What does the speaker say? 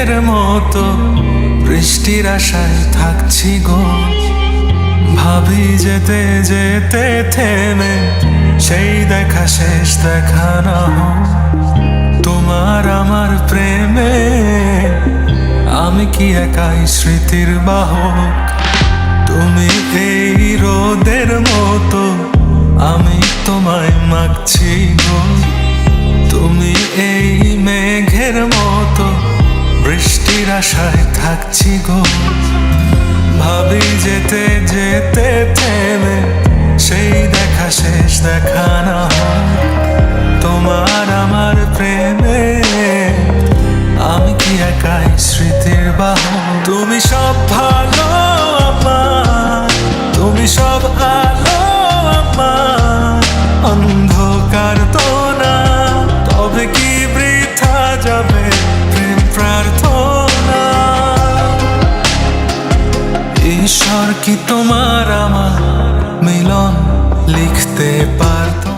মেঘের মতো বৃষ্টির আশায় থাকছি গো। ভাবি যেতে যেতে থেমে সেই দেখা শেষ দেখা না হোক। তোমার আমার প্রেমে আমি কি একাই স্মৃতির বাহক। তুমি এই রোদের মতো আমি তোমায় মাগছি গো। তুমি এই মেঘের মতো বৃষ্টির আশায় থাকছি গো। ভাবি যেতে যেতে থেমে সেই দেখা শেষ দেখা না হোক। তোমার আমার প্রেমে আমি কি একাই স্মৃতির বাহক। তুমি সব ভালো আমার, তুমি সব আলো আমার, অন্ধকার তো না তবে কি বৃথা যাবে প্রেম প্রার্থনা। ঈশ্বর কি তোমার আমার মিলন লিখতে পারতো।